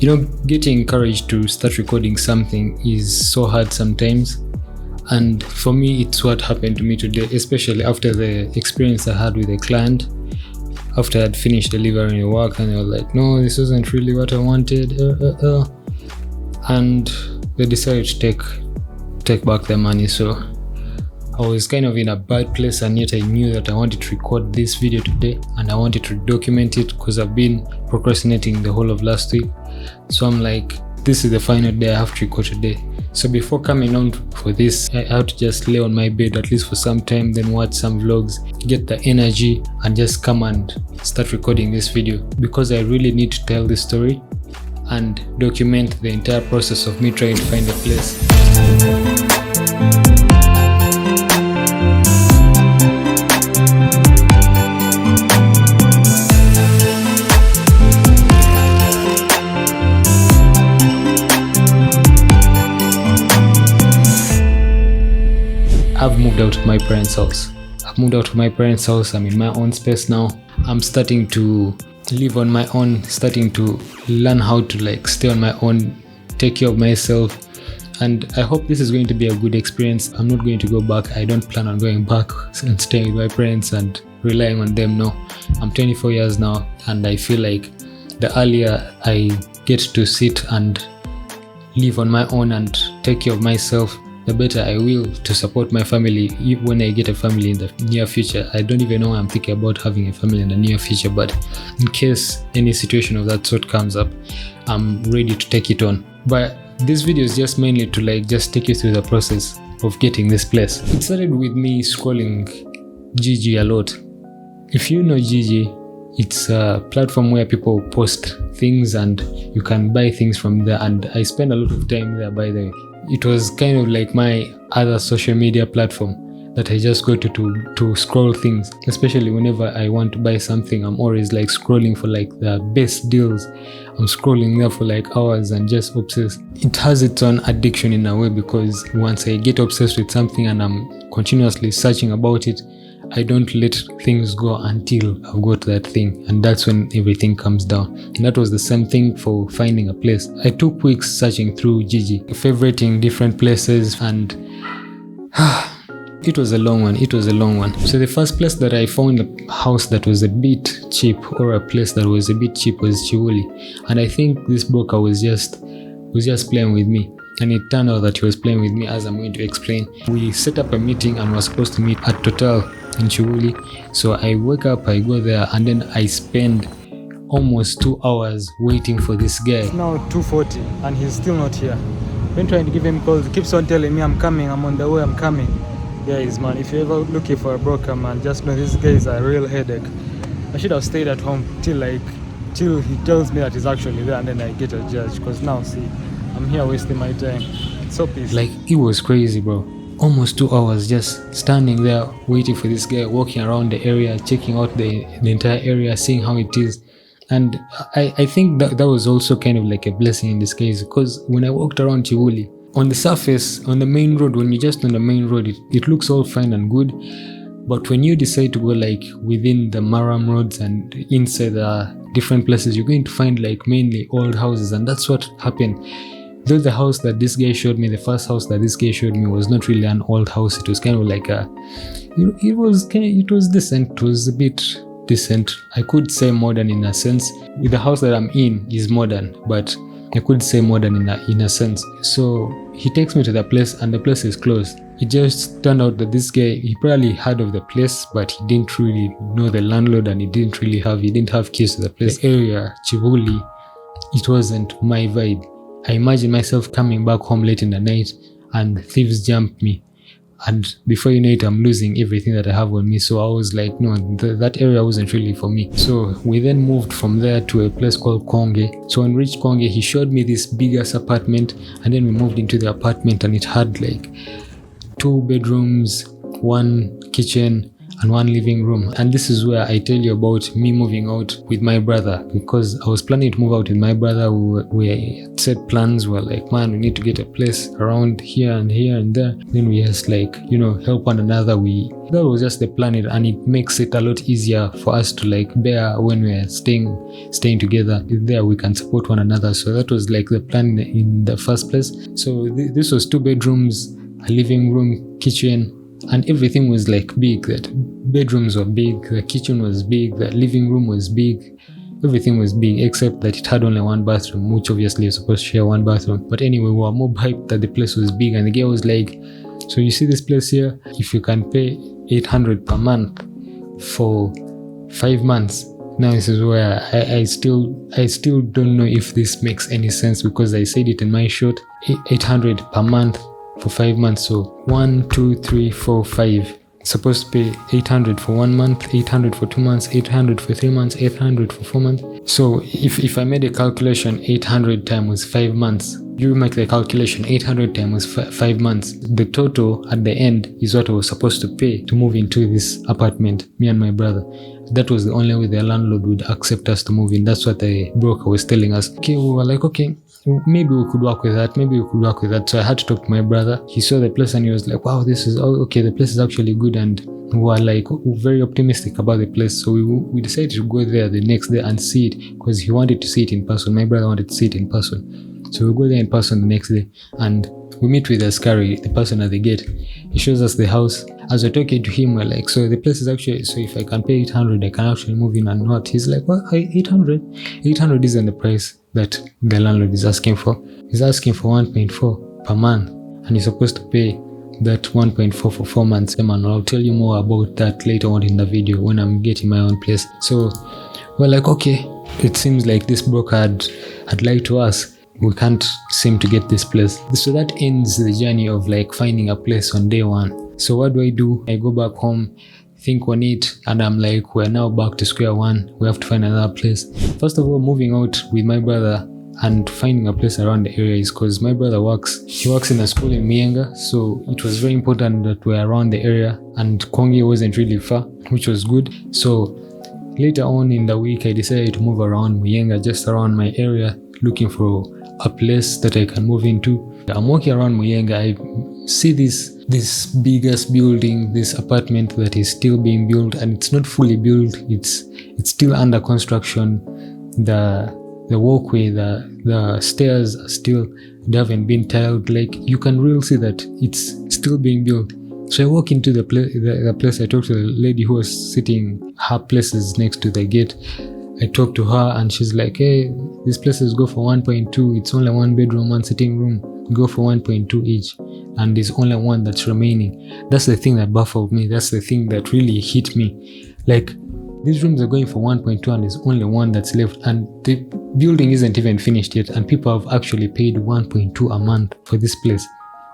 Getting courage to start recording something is so hard sometimes. And for me, it's what happened to me today, especially after the experience I had with a client. After I'd finished delivering the work and they were like, no, this wasn't really what I wanted. And they decided to take back their money. So I was kind of in a bad place, and yet I knew that I wanted to record this video today and I wanted to document it because I've been procrastinating the whole of last week. So I'm like, this is the final day, I have to record today. So before coming on for this, I had to just lay on my bed at least for some time, then watch some vlogs, get the energy, and just come and start recording this video because I really need to tell this story and document the entire process of me trying to find a place. I've moved out of my parents' house. I'm in my own space now. I'm starting to live on my own, starting to learn how to stay on my own, take care of myself. And I hope this is going to be a good experience. I'm not going to go back. I don't plan on going back and staying with my parents and relying on them. No, I'm 24 years now, and I feel like the earlier I get to sit and live on my own and take care of myself, the better I will to support my family when I get a family in the near future. I don't even know why I'm thinking about having a family in the near future, but in case any situation of that sort comes up, I'm ready to take it on. But this video is just mainly to just take you through the process of getting this place. It started with me scrolling Gigi a lot. If you know Gigi, it's a platform where people post things and you can buy things from there, and I spend a lot of time there, by the way. It was kind of like my other social media platform that I just go to scroll things, especially whenever I want to buy something. I'm always scrolling for the best deals. I'm scrolling there for hours and just obsessed. It has its own addiction in a way, because once I get obsessed with something and I'm continuously searching about it, I don't let things go until I've got that thing, and that's when everything comes down. And that was the same thing for finding a place. I took weeks searching through Gigi, favoriting different places, and it was a long one. So the first place that I found a house that was a bit cheap, or a place that was a bit cheap, was Chiwuli. And I think this broker was just playing with me. And it turned out that he was playing with me, as I'm going to explain. We set up a meeting and were supposed to meet at Total in Chiwuli. So I wake up, I go there, and then I spend almost 2 hours waiting for this guy. It's now 2:40 and he's still not here. Been trying to give him calls. He keeps on telling me I'm coming, I'm on the way, I'm coming. Guys, man, if you're ever looking for a broker, man, just know this guy is a real headache. I should have stayed at home till he tells me that he's actually there, and then I get a judge. Because now, see, I'm here wasting my time. It's so peaceful. It was crazy, bro. Almost 2 hours just standing there waiting for this guy, walking around the area, checking out the entire area, seeing how it is. And I think that was also kind of a blessing in this case, because when I walked around Chiwuli, on the surface, on the main road, when you're just on the main road, it looks all fine and good. But when you decide to go within the Maram roads and inside the different places, you're going to find mainly old houses, and that's what happened. Though the house that this guy showed me, the first house that this guy showed me, was not really an old house. It was kind of it was decent. It was a bit decent. I could say modern in a sense. With the house that I'm in is modern, but I could say modern in a sense. So he takes me to the place, and the place is closed. It just turned out that this guy, he probably heard of the place, but he didn't really know the landlord, and he didn't have keys to the place. The area, Chiwuli, it wasn't my vibe. I imagine myself coming back home late in the night and thieves jump me, and before you know it, I'm losing everything that I have on me. So I was like, no, that area wasn't really for me. So we then moved from there to a place called Konge. So when we reached Konge, he showed me this biggest apartment, and then we moved into the apartment, and it had 2 bedrooms, 1 kitchen, and 1 living room. And this is where I tell you about me moving out with my brother, because I was planning to move out with my brother. We set plans. We're like, man, we need to get a place around here and there. Then we just like, help one another. That was just the plan, and it makes it a lot easier for us to like bear when we're staying together. There we can support one another. So that was like the plan in the first place. So this was 2 bedrooms, a living room, kitchen, and everything was like big. That bedrooms were big, the kitchen was big, the living room was big. Everything was big except that it had only 1 bathroom, which obviously you're supposed to share 1 bathroom. But anyway, we were more hyped that the place was big, and the girl was like, so you see this place here, if you can pay 800 per month for 5 months. Now this is where I still don't know if this makes any sense, because I said it in my short, 800 per month for 5 months. So 1, 2, 3, 4, 5. Supposed to pay 800 for 1 month, 800 for 2 months, 800 for 3 months, 800 for 4 months. So if I made a calculation, 800 times 5 months, you make the calculation, 800 times 5 months. The total at the end is what I was supposed to pay to move into this apartment, me and my brother. That was the only way the landlord would accept us to move in. That's what the broker was telling us. Okay, we were like, okay, maybe we could work with that. So I had to talk to my brother. He saw the place and he was like, wow, the place is actually good. And we were like very optimistic about the place. So we decided to go there the next day and see it, because he wanted to see it in person. My brother wanted to see it in person. So we go there in person the next day, and we meet with Askari, the person at the gate. He shows us the house. As we're talking to him, we're like, so the place is actually, so if I can pay 800, I can actually move in and not. He's like, what, 800? 800 isn't the price that the landlord is asking for. He's asking for 1.4 per month, and he's supposed to pay that 1.4 for 4 months. And I'll tell you more about that later on in the video when I'm getting my own place. So we're like, okay, it seems like this broker had lied to us. We can't seem to get this place. So that ends the journey of like finding a place on day 1. So what do? I go back home, think on it, and I'm like, we're now back to square 1. We have to find another place. First of all, moving out with my brother and finding a place around the area is because my brother works in a school in Muyenga, so it was very important that we're around the area, and Kongi wasn't really far, which was good. So later on in the week, I decided to move around Muyenga, just around my area, looking for a place that I can move into. I'm walking around Muyenga, I see this biggest building, this apartment that is still being built, and it's not fully built, it's still under construction. The walkway, the stairs are still, they haven't been tiled. Like, you can really see that it's still being built. So I walk into the place. I talk to the lady who was sitting, her place is next to the gate. I talked to her and she's like, hey, these places go for 1.2. It's only 1 bedroom, 1 sitting room. Go for 1.2 each. And there's only 1 that's remaining. That's the thing that baffled me. That's the thing that really hit me. Like, these rooms are going for 1.2 and there's only 1 that's left. And the building isn't even finished yet. And people have actually paid 1.2 a month for this place.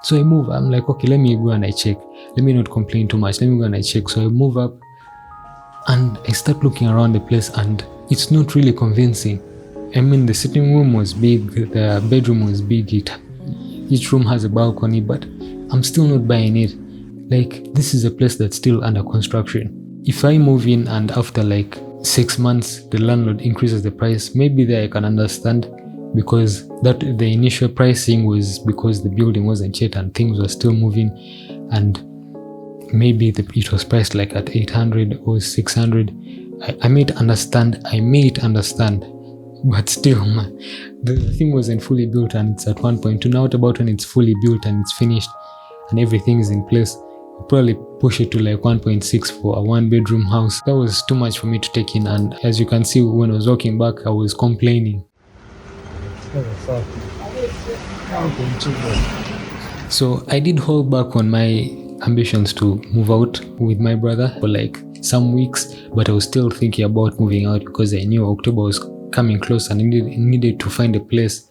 So I move. I'm like, okay, let me go and I check. Let me not complain too much. Let me go and I check. So I move up and I start looking around the place, and it's not really convincing. I mean, the sitting room was big, the bedroom was big, each room has a balcony, but I'm still not buying it. Like, this is a place that's still under construction. If I move in and after like 6 months the landlord increases the price, maybe there I can understand, because that the initial pricing was because the building wasn't yet and things were still moving, and maybe it was priced like at 800 or 600. I may understand, but still, man, the thing wasn't fully built and it's at 1.2. Now what about when it's fully built and it's finished and everything is in place? I'll probably push it to like 1.6 for a 1 bedroom house. That was too much for me to take in, and as you can see, when I was walking back, I was complaining. So I did hold back on my ambitions to move out with my brother for like some weeks, but I was still thinking about moving out because I knew October was coming close and I needed to find a place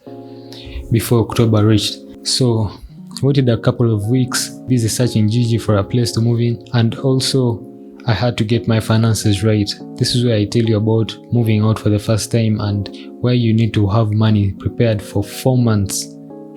before October reached. So I waited a couple of weeks, busy searching Gigi for a place to move in, and also I had to get my finances right. This is where I tell you about moving out for the first time and where you need to have money prepared for 4 months.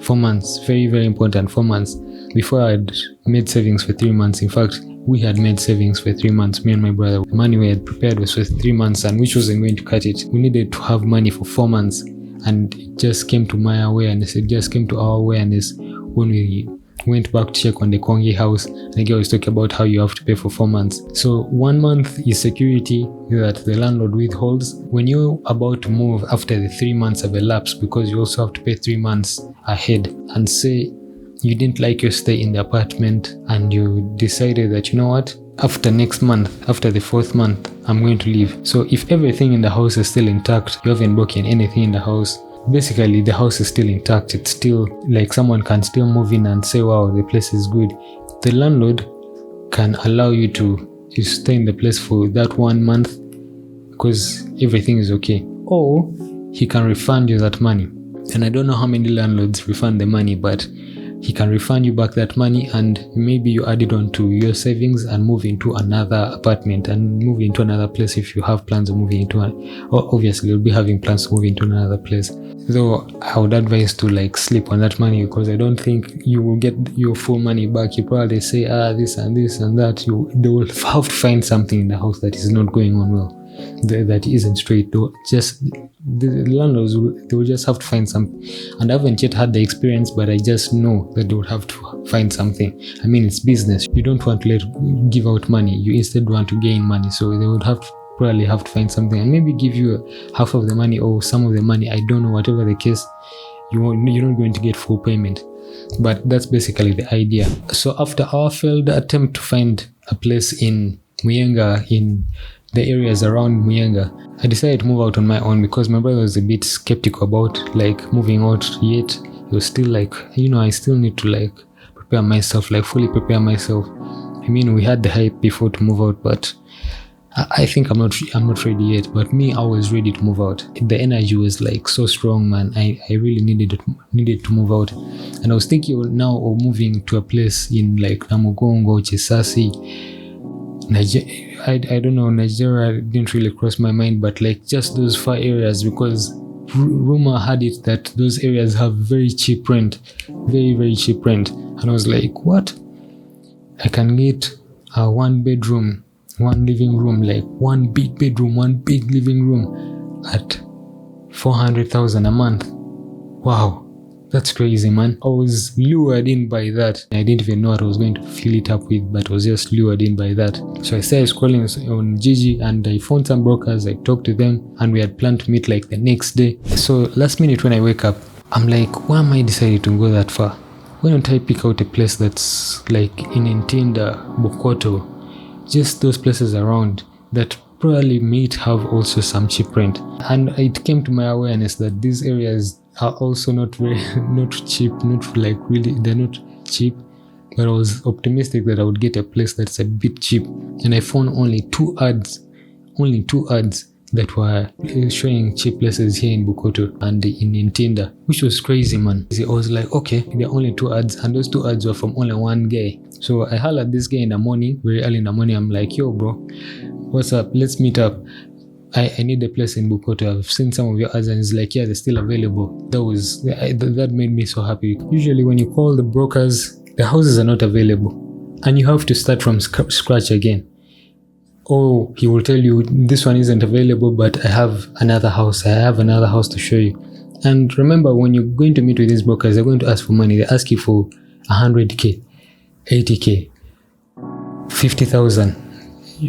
4 months, very, very important, 4 months. Before I'd made savings for 3 months. In fact, we had made savings for 3 months, me and my brother. The money we had prepared was for 3 months, and which wasn't going to cut it. We needed to have money for 4 months, and it just came to my awareness. It just came to our awareness when we went back to check on the Kongi house, and the guy was talking about how you have to pay for 4 months. So 1 month is security that the landlord withholds when you're about to move after the 3 months have elapsed, because you also have to pay 3 months ahead. And say you didn't like your stay in the apartment and you decided that, you know what, after next month, after the 4th month, I'm going to leave. So if everything in the house is still intact, you haven't broken anything in the house, basically the house is still intact. It's still like someone can still move in and say, wow, the place is good. The landlord can allow you to stay in the place for that 1 month because everything is okay, or he can refund you that money. And I don't know how many landlords refund the money, but he can refund you back that money, and maybe you add it on to your savings and move into another apartment and move into another place if you have plans of moving into obviously you'll be having plans to move into another place. Though I would advise to like sleep on that money, because I don't think you will get your full money back. You probably say this and this and that. They will have to find something in the house that is not going on well, that isn't straight. The landlords they will just have to find something. And I haven't yet had the experience, but I just know that they would have to find something. I mean, it's business. You don't want to give out money. You instead want to gain money. So they would probably have to find something and maybe give you half of the money or some of the money. I don't know, whatever the case, you're not going to get full payment. But that's basically the idea. So after our failed attempt to find a place in Muyenga, in the areas around Muyenga, I decided to move out on my own because my brother was a bit skeptical about like moving out yet. He was still like, I still need to like prepare myself, like fully prepare myself. I mean, we had the hype before to move out, but I think I'm not ready yet. But me, I was ready to move out. The energy was like so strong, man. I really needed to move out. And I was thinking now of moving to a place in like Namugongo, Chisasi, I don't know, Nigeria didn't really cross my mind, but like just those far areas, because rumor had it that those areas have very cheap rent, very, very cheap rent. And I was like, what? I can get a 1 bedroom, 1 living room, like 1 big bedroom, 1 big living room at 400,000 a month. Wow. That's crazy, man. I was lured in by that. I didn't even know what I was going to fill it up with, but I was just lured in by that. So I started scrolling on Gigi and I found some brokers. I talked to them and we had planned to meet like the next day. So last minute when I wake up, I'm like, why am I decided to go that far? Why don't I pick out a place that's like in Ntinda, Bukoto, just those places around that probably might have also some cheap rent. And it came to my awareness that these areas are also not cheap, not like really, they're not cheap, but I was optimistic that I would get a place that's a bit cheap. And I found only two ads that were showing cheap places here in Bukoto and in Ntinda, which was crazy, man. I was like, okay, there are only 2 ads, and those 2 ads were from only one guy. So I hollered this guy in the morning, very early in the morning. I'm like, yo, bro, what's up? Let's meet up. I need a place in Bukoto. I've seen some of your ads, and he's like, yeah, they're still available. That made me so happy. Usually when you call the brokers, the houses are not available and you have to start from scratch again. Or he will tell you, this one isn't available, but I have another house to show you. And remember, when you're going to meet with these brokers, they're going to ask for money. They ask you for 100k, 80k, 50,000.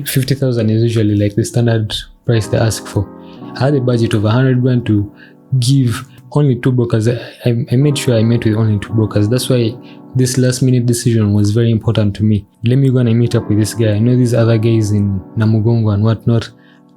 50,000 is usually like the standard price they ask for. I had a budget of 100 grand to give only 2 brokers. I made sure I met with only 2 brokers. That's why this last minute decision was very important to me. Let me go and meet up with this guy. I know these other guys in Namugongo and whatnot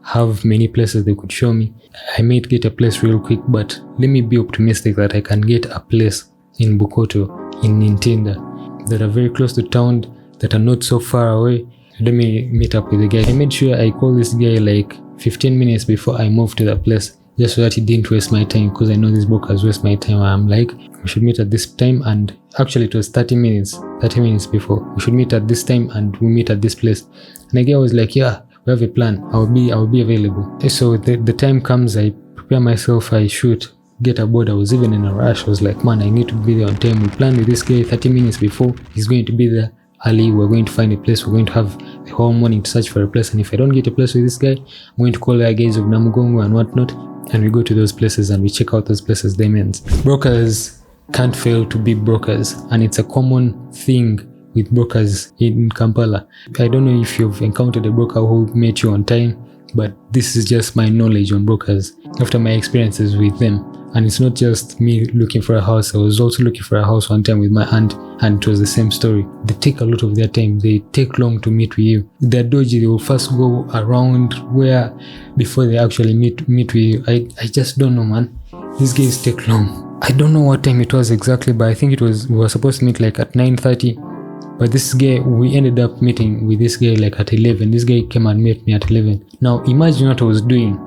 have many places they could show me. I might get a place real quick, but let me be optimistic that I can get a place in Bukoto, in Ntinda, that are very close to town, that are not so far away. Let me meet up with the guy. I made sure I called this guy like 15 minutes before I moved to that place, just so that he didn't waste my time, because I know these brokers waste my time. I'm like, we should meet at this time, and actually it was 30 minutes before. We should meet at this time and we meet at this place. And the guy was like, yeah, we have a plan. I'll be available. So the time comes, I prepare myself, I shoot, get aboard. I was even in a rush. I was like, man, I need to be there on time. We planned with this guy 30 minutes before. He's going to be there early, we're going to find a place, we're going to have the whole morning to search for a place, and if I don't get a place with this guy, I'm going to call the guys of Namugongo and whatnot, and we go to those places and we check out those places. They means brokers can't fail to be brokers, and it's a common thing with brokers in Kampala. I don't know if you've encountered a broker who met you on time, but this is just my knowledge on brokers after my experiences with them. And it's not just me looking for a house. I was also looking for a house one time with my aunt, and it was the same story. They take a lot of their time. They take long to meet with you. They're dodgy. They will first go around where before they actually meet with you. I just don't know, man. These guys take long. I don't know what time it was exactly, but I think we were supposed to meet like at 9:30. But this guy, we ended up meeting with this guy like at 11. This guy came and met me at 11. Now imagine what I was doing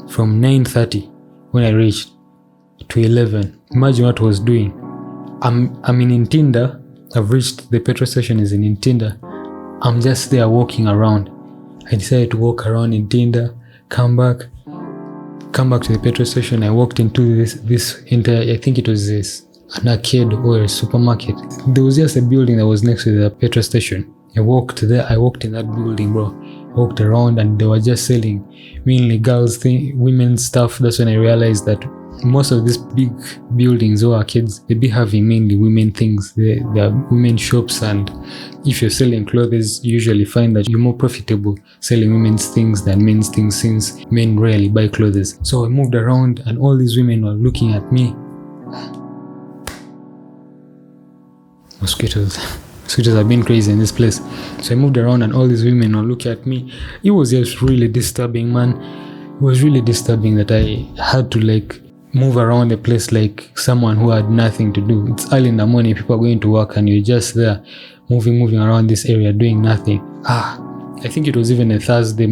from 9:30 when I reached to 11. Imagine what I was doing. I'm in Ntinda. I've reached the petrol station is in Ntinda. I'm just there walking around. I decided to walk around in Ntinda, come back to the petrol station. I walked into this entire, I think it was an arcade or a supermarket. There was just a building that was next to the petrol station. I walked in that building, bro. Walked around and they were just selling mainly women's stuff. That's when I realized that most of these big buildings or arcades, they be having mainly women things. They are women shops, and if you're selling clothes, you usually find that you're more profitable selling women's things than men's things, since men rarely buy clothes. So I moved around and all these women were looking at me. Mosquitoes have been crazy in this place. So I moved around and all these women were looking at me. It was just really disturbing, man. It was really disturbing that I had to like move around the place like someone who had nothing to do. It's early in the morning, people are going to work, and you're just there moving around this area doing nothing. I think it was even a Thursday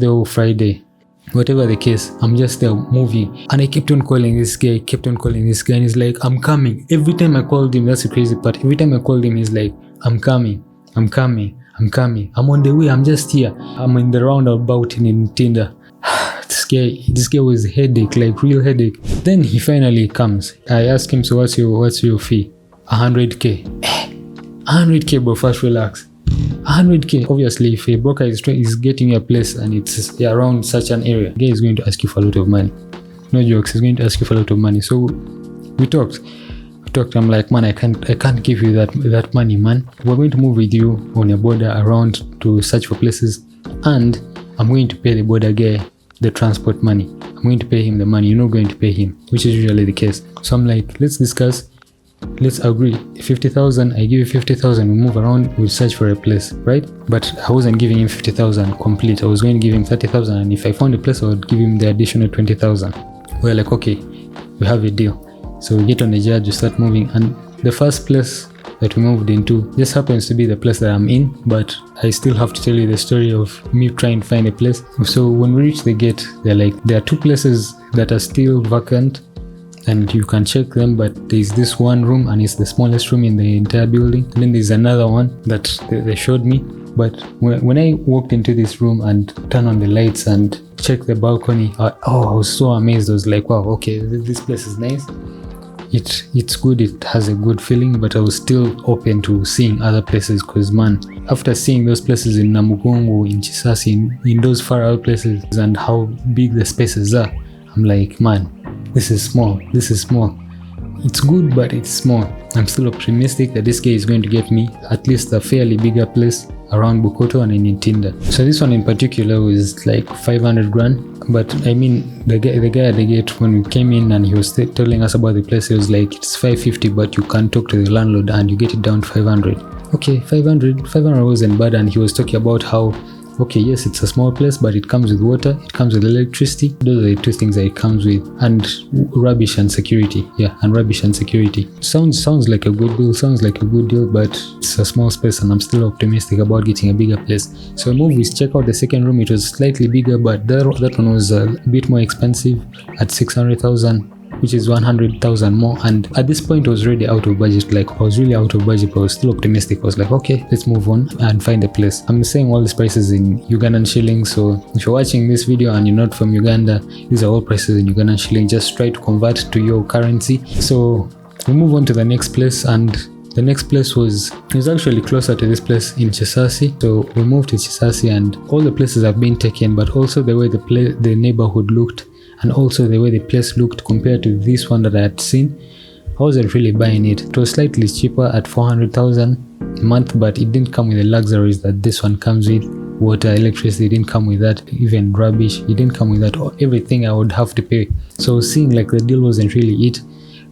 or Friday, whatever the case. I'm just there moving, and I kept on calling this guy, and he's like, I'm coming. Every time I called him, that's the crazy part, every time I called him, he's like, I'm coming, I'm on the way, I'm just here, I'm in the roundabout in Ntinda. This guy was headache, like real headache. Then he finally comes. I asked him, so what's your fee? 100k. 100k, bro, first relax. 100k. Obviously, if a broker is getting you a place and it's around such an area, the guy is going to ask you for a lot of money. No jokes, he's going to ask you for a lot of money. So we talked. I'm like, man, I can't give you that money, man. We're going to move with you on a border around to search for places, and I'm going to pay the border guy the transport money. I'm going to pay him the money. You're not going to pay him, which is usually the case. So I'm like, let's discuss. Let's agree. 50,000, I give you 50,000. We move around. We'll search for a place, right? But I wasn't giving him 50,000 complete. I was going to give him 30,000, and if I found a place, I would give him the additional 20,000. We're like, okay, we have a deal. So we get on the judge, we start moving, and the first place that we moved into just happens to be the place that I'm in, but I still have to tell you the story of me trying to find a place. So when we reach the gate, they're like, there are two places that are still vacant and you can check them, but there's this one room and it's the smallest room in the entire building. And then there's another one that they showed me, but when I walked into this room and turned on the lights and checked the balcony, I was so amazed. I was like, wow, okay, this place is nice. It's good, it has a good feeling, but I was still open to seeing other places, because man, after seeing those places in Namugongo, in Chisasi, in those far out places, and how big the spaces are, I'm like, man, this is small. It's good, but it's small. I'm still optimistic that this guy is going to get me at least a fairly bigger place around Bukoto and in Ntinda. So this one in particular was like 500 grand. But I mean, the guy at the gate, when we came in and he was telling us about the place, he was like, it's 550, but you can talk to the landlord and you get it down to 500. Okay, 500 wasn't bad. And he was talking about how, okay, yes, it's a small place, but it comes with water, it comes with electricity. Those are the two things that it comes with, and rubbish and security. Sounds like a good deal, but it's a small space and I'm still optimistic about getting a bigger place. So we check out the second room. It was slightly bigger, but that one was a bit more expensive at 600,000, which is 100,000 more. And at this point I was really out of budget. Like, I was really out of budget, but I was still optimistic. I was like, okay, let's move on and find a place. I'm saying all these prices in Ugandan shillings, so if you're watching this video and you're not from Uganda, these are all prices in Ugandan shillings. Just try to convert to your currency. So we move on to the next place, and The next place was actually closer to this place in Chisasi. So we moved to Chisasi, and all the places have been taken, but also the way the neighborhood looked, and also the way the place looked compared to this one that I had seen, I wasn't really buying it. It was slightly cheaper at 400,000 a month, but it didn't come with the luxuries that this one comes with. Water, electricity didn't come with that, even rubbish, it didn't come with that, or everything I would have to pay. So seeing like the deal wasn't really it,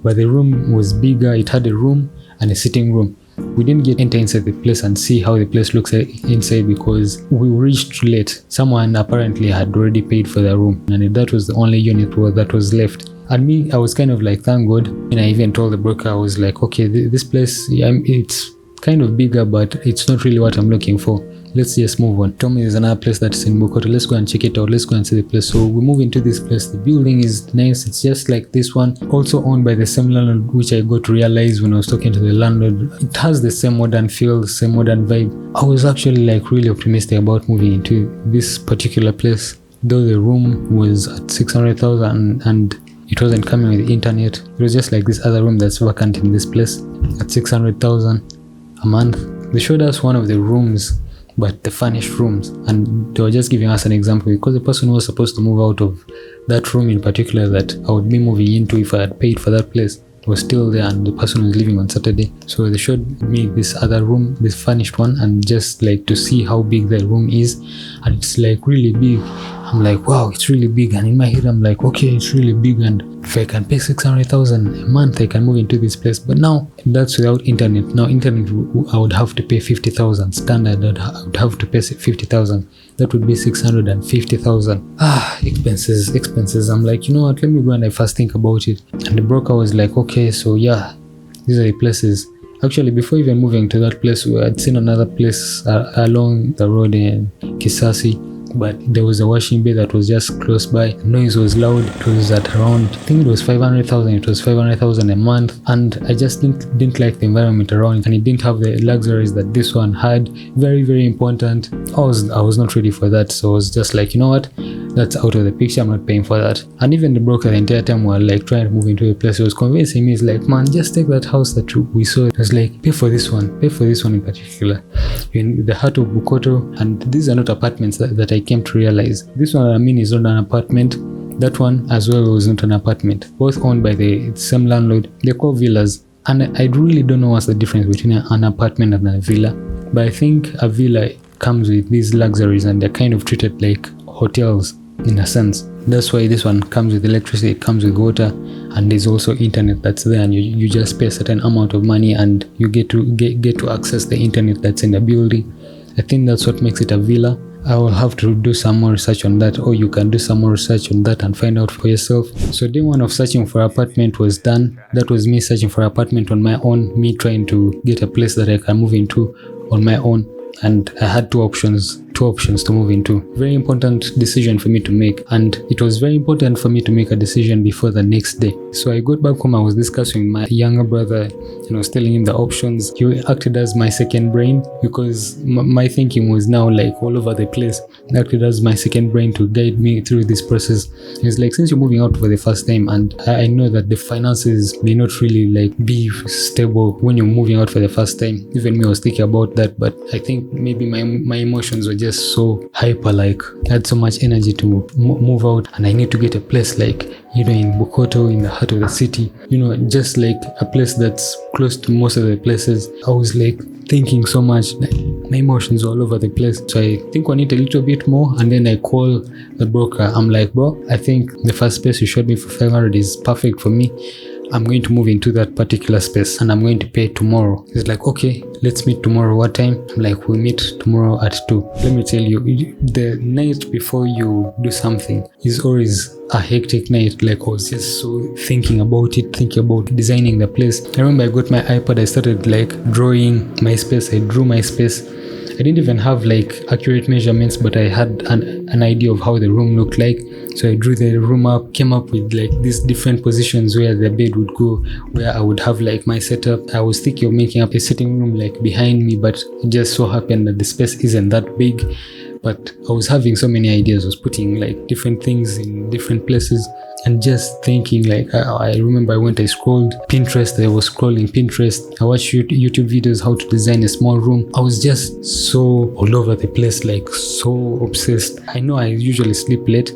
but the room was bigger. It had a room and a sitting room. We didn't get enter inside the place and see how the place looks inside because we reached late. Someone apparently had already paid for the room, and that was the only unit that was left. And me, I was kind of like, thank God. And I even told the broker, I was like, okay, this place, it's kind of bigger, but it's not really what I'm looking for. Let's just move on. Told me there's another place that's in Bukoto. Let's go and check it out. Let's go and see the place. So we move into this place. The building is nice. It's just like this one. Also owned by the same landlord, which I got to realize when I was talking to the landlord. It has the same modern feel, the same modern vibe. I was actually like really optimistic about moving into this particular place. Though the room was at 600,000 and it wasn't coming with the internet. It was just like this other room that's vacant in this place at 600,000 a month. They showed us one of the rooms, but the furnished rooms, and they were just giving us an example because the person who was supposed to move out of that room in particular that I would be moving into if I had paid for that place was still there, and the person was leaving on Saturday. So they showed me this other room, this furnished one, and just like to see how big the room is, and it's like really big. I'm like, wow, it's really big. And in my head I'm like, okay, it's really big, and if I can pay 600,000 a month I can move into this place. But now that's without internet. Now internet I would have to pay 50,000 standard. I would have to pay 50,000. That would be 650,000. Expenses. I'm like, you know what, let me go and I first think about it. And the broker was like, okay, so yeah, these are the places. Actually, before even moving to that place, we had seen another place along the road in Kisasi, but there was a washing bay that was just close by. The noise was loud. It was at around, I think it was 500,000. It was 500,000 a month, and I just didn't like the environment around, and it didn't have the luxuries that this one had. Very, very important. I was not ready for that, so I was just like, you know what, that's out of the picture. I'm not paying for that. And even the broker the entire time were like trying to move into a place. He was convincing me, it's like, man, just take that house that we saw. It was like, pay for this one in particular, in the heart of Bukoto. And these are not apartments that I came to realize. This one, I mean, is not an apartment. That one as well was not an apartment. Both owned by the same landlord. They're called villas. And I really don't know what's the difference between an apartment and a villa. But I think a villa comes with these luxuries, and they're kind of treated like hotels in a sense. That's why this one comes with electricity, it comes with water, and there's also internet that's there, and you just pay a certain amount of money and you get to access the internet that's in the building. I think that's what makes it a villa. I will have to do some more research on that, or you can do some more research on that and find out for yourself. So day one of searching for apartment was done. That was me searching for apartment on my own, me trying to get a place that I can move into on my own. And I had two options to move into. Very important decision for me to make, and it was very important for me to make a decision before the next day. So I got back home, I was discussing with my younger brother, and I was telling him the options. He acted as my second brain because my thinking was now like all over the place. He acted as my second brain to guide me through this process. He's like, since you're moving out for the first time, and I know that the finances may not really like be stable when you're moving out for the first time. Even me, I was thinking about that, but I think maybe my emotions were just so hyper, like I had so much energy to move out, and I need to get a place like, you know, in Bukoto, in the heart of the city, you know, just like a place that's close to most of the places. I was like thinking so much, like my emotions all over the place. So I think I need a little bit more, and then I call the broker. I'm like, bro, I think the first space you showed me for 500 is perfect for me. I'm going to move into that particular space and I'm going to pay tomorrow. He's like, okay, let's meet tomorrow. What time? I'm like, we'll meet tomorrow at 2. Let me tell you, the night before you do something is always a hectic night. Like I was just so thinking about designing the place. I remember I got my iPad, I started like drawing my space. I drew my space. I didn't even have like accurate measurements, but I had an idea of how the room looked like. So I drew the room up, came up with like these different positions where the bed would go, where I would have like my setup. I was thinking of making up a sitting room like behind me, but it just so happened that the space isn't that big. but I was having so many ideas. I was putting like different things in different places and just thinking like, I remember I scrolled Pinterest. I was scrolling Pinterest. I watched YouTube videos how to design a small room. I was just so all over the place, like so obsessed. I know I usually sleep late,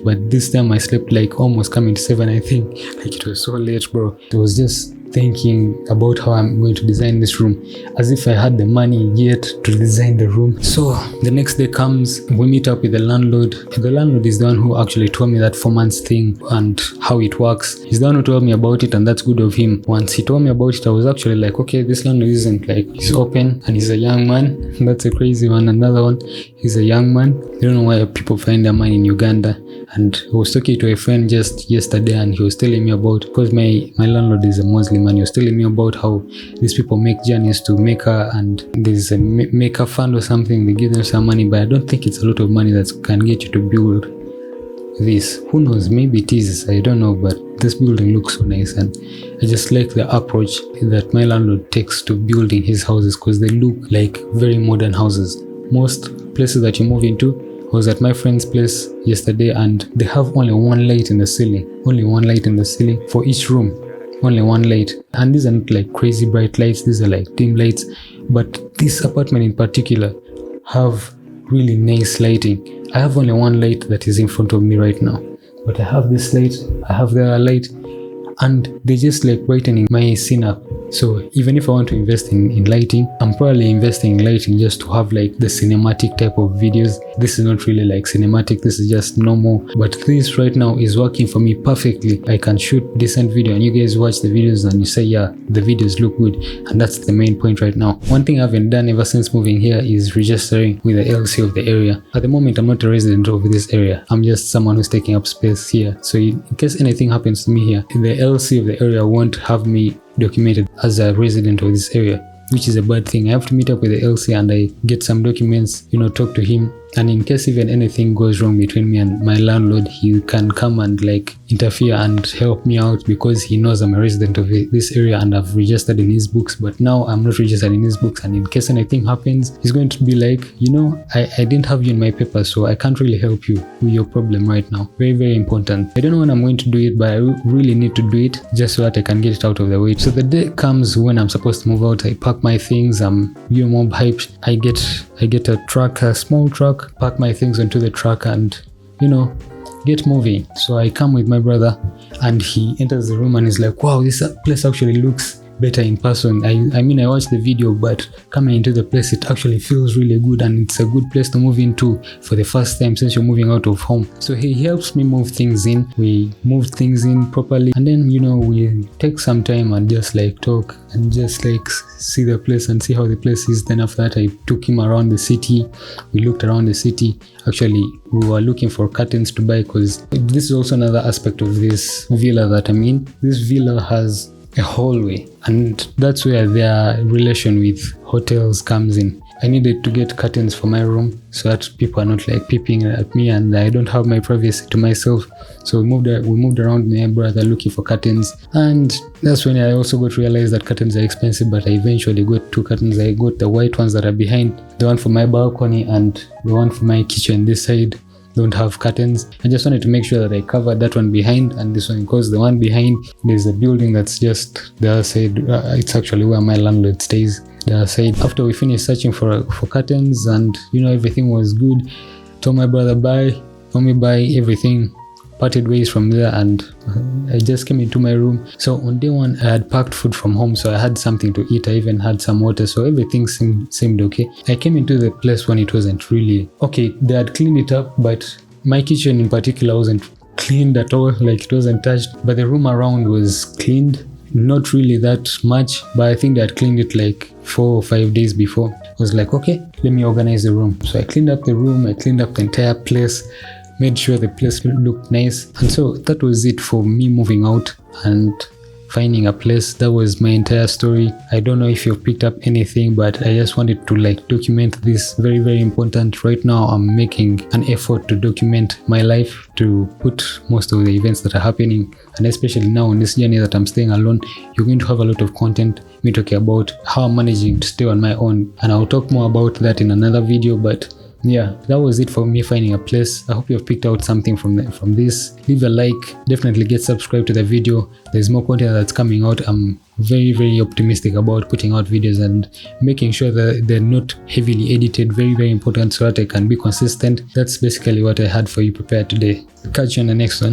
but this time I slept like almost coming to 7, I think. Like it was so late, bro. It was just thinking about how I'm going to design this room, as if I had the money yet to design the room. So the next day comes, we meet up with the landlord. The landlord is the one who actually told me that 4 months thing and how it works. He's the one who told me about it, and that's good of him. Once he told me about it, I was actually like, okay, this landlord isn't like, he's open and he's a young man. That's a crazy one. Another one, he's a young man. I don't know why people find their money in Uganda. And I was talking to a friend just yesterday, and he was telling me about, because my landlord is a Muslim, and he was telling me about how these people make journeys to Mecca, and there's a Mecca fund or something. They give them some money, but I don't think it's a lot of money that can get you to build this. Who knows? Maybe it is. I don't know, but this building looks so nice, and I just like the approach that my landlord takes to building his houses, because they look like very modern houses. Most places that you move into, I was at my friend's place yesterday, and they have only one light in the ceiling. Only one light in the ceiling for each room. Only one light. And these are not like crazy bright lights. These are like dim lights. But this apartment in particular have really nice lighting. I have only one light that is in front of me right now. But I have this light. I have the other light. And they just like brightening my scene up. So even if I want to invest in lighting, I'm probably investing in lighting just to have like the cinematic type of videos. This is not really like cinematic, this is just normal. But this right now is working for me perfectly. I can shoot decent video, and you guys watch the videos and you say, yeah, the videos look good. And that's the main point right now. One thing I haven't done ever since moving here is registering with the LC of the area. At the moment, I'm not a resident of this area. I'm just someone who's taking up space here. So in case anything happens to me here, the LC of the area won't have me documented as a resident of this area, which is a bad thing. I have to meet up with the LC and I get some documents, talk to him, and in case even anything goes wrong between me and my landlord, he can come and like interfere and help me out, because he knows I'm a resident of this area and I've registered in his books. But now I'm not registered in his books, and in case anything happens, he's going to be like, I didn't have you in my papers, so I can't really help you with your problem right now. Very, very important. I don't know when I'm going to do it, but I really need to do it just so that I can get it out of the way. So the day comes when I'm supposed to move out. I pack my things. I'm more hyped. I get a truck, a small truck, pack my things onto the truck, and get moving. So I come with my brother, and he enters the room and he's like, wow, this place actually looks better in person. I mean, I watched the video, but coming into the place, it actually feels really good, and it's a good place to move into for the first time since you're moving out of home. So he helps me move things in. We move things in properly, and then we take some time and just like talk and just like see the place and see how the place is. Then after that, I took him around the city. We looked around the city. Actually, we were looking for curtains to buy, because this is also another aspect of this villa that I'm in. This villa has a hallway, and that's where their relation with hotels comes in. I needed to get curtains for my room so that people are not like peeping at me and I don't have my privacy to myself. So we moved around with my brother looking for curtains, and that's when I also got to realize that curtains are expensive. But I eventually got 2 curtains. I got the white ones that are behind, the one for my balcony and the one for my kitchen. This side don't have curtains. I just wanted to make sure that I covered that one behind and this one, because the one behind, there's a building that's just the other side. It's actually where my landlord stays, the other side. After we finished searching for curtains and everything was good, told my brother bye, told me bye, everything, parted ways from there, and I just came into my room. So on day 1, I had packed food from home, so I had something to eat. I even had some water, so everything seemed okay. I came into the place when it wasn't really okay. They had cleaned it up, but my kitchen in particular wasn't cleaned at all, like it wasn't touched. But the room around was cleaned, not really that much, but I think they had cleaned it like 4 or 5 days before. I was like, okay, let me organize the room. So I cleaned up the room, I cleaned up the entire place, made sure the place looked nice. And so that was it for me moving out and finding a place. That was my entire story. I don't know if you've picked up anything, but I just wanted to like document this. Very, very important. Right now I'm making an effort to document my life, to put most of the events that are happening, and especially now on this journey that I'm staying alone, you're going to have a lot of content, me talking about how I'm managing to stay on my own, and I'll talk more about that in another video. But yeah, that was it for me finding a place. I hope you've picked out something from this. Leave a like, definitely get subscribed to the video. There's more content that's coming out. I'm very optimistic about putting out videos and making sure that they're not heavily edited. Very important, so that I can be consistent. That's basically what I had for you prepared today. Catch you on the next one.